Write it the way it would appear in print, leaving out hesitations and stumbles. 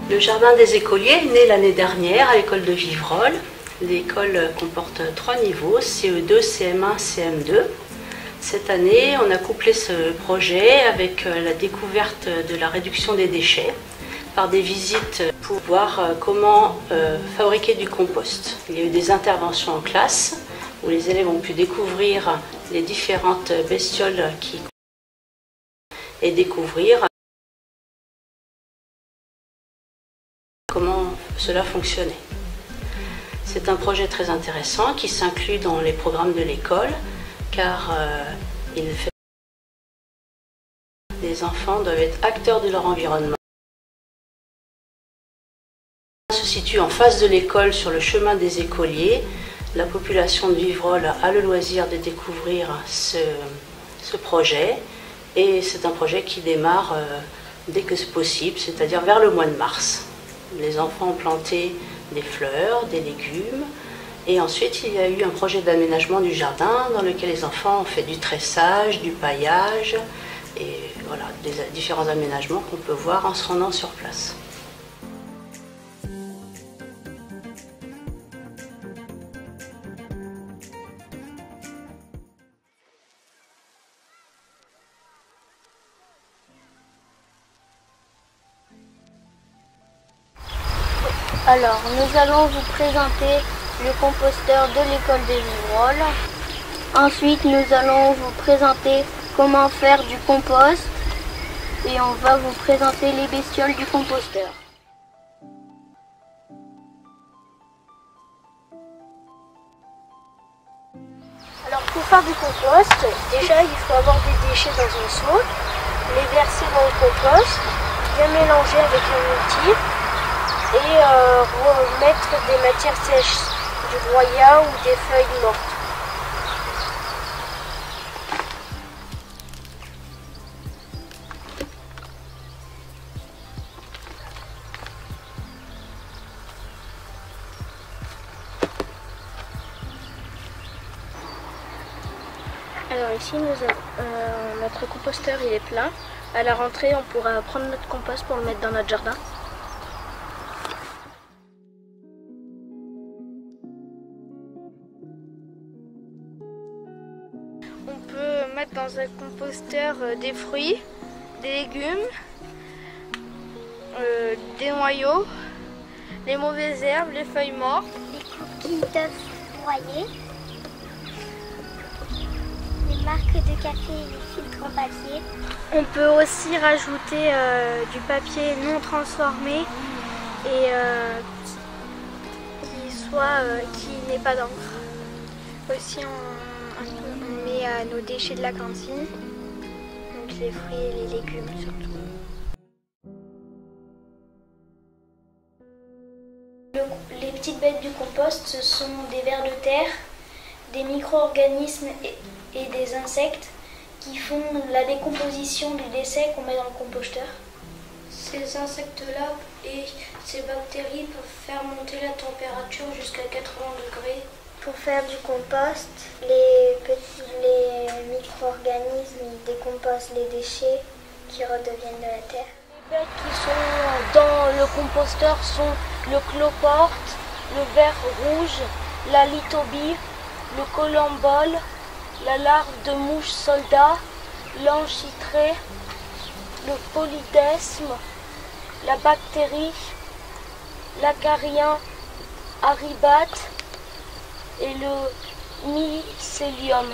Le jardin des écoliers est né l'année dernière à l'école de Vivrolles. L'école comporte 3 niveaux, CE2, CM1, CM2. Cette année, on a couplé ce projet avec la découverte de la réduction des déchets par des visites pour voir comment fabriquer du compost. Il y a eu des interventions en classe où les élèves ont pu découvrir les différentes bestioles et découvrir comment cela fonctionnait. C'est un projet très intéressant qui s'inclut dans les programmes de l'école car les enfants doivent être acteurs de leur environnement. Se situe en face de l'école sur le chemin des écoliers. La population de Vivrolles a le loisir de découvrir ce projet et c'est un projet qui démarre dès que c'est possible, c'est-à-dire vers le mois de mars. Les enfants ont planté des fleurs, des légumes et ensuite il y a eu un projet d'aménagement du jardin dans lequel les enfants ont fait du tressage, du paillage et voilà, des différents aménagements qu'on peut voir en se rendant sur place. Alors, nous allons vous présenter le composteur de l'école de Vivrolles. Ensuite, nous allons vous présenter comment faire du compost et on va vous présenter les bestioles du composteur. Alors, pour faire du compost, déjà il faut avoir des déchets dans un seau, les verser dans le compost, bien mélanger avec un outil et remettre des matières sèches, du broyat ou des feuilles mortes. Alors ici notre composteur il est plein. À la rentrée on pourra prendre notre compost pour le mettre dans notre jardin. On peut mettre dans un composteur des fruits, des légumes, des noyaux, les mauvaises herbes, les feuilles mortes, les cookies broyés, les marques de café et les filtres en papier. On peut aussi rajouter du papier non transformé et qui n'est pas d'encre. Aussi on met nos déchets de la cantine, donc les fruits et les légumes surtout. Les petites bêtes du compost, ce sont des vers de terre, des micro-organismes et des insectes qui font la décomposition du déchet qu'on met dans le composteur. Ces insectes-là et ces bactéries peuvent faire monter la température jusqu'à 80 degrés. Pour faire du compost, les micro-organismes décomposent les déchets qui redeviennent de la terre. Les bêtes qui sont dans le composteur sont le cloporte, le ver rouge, la lithobie, le colombole, la larve de mouche soldat, l'anchitré, le polydesme, la bactérie, l'acarien aribate et le mycélium.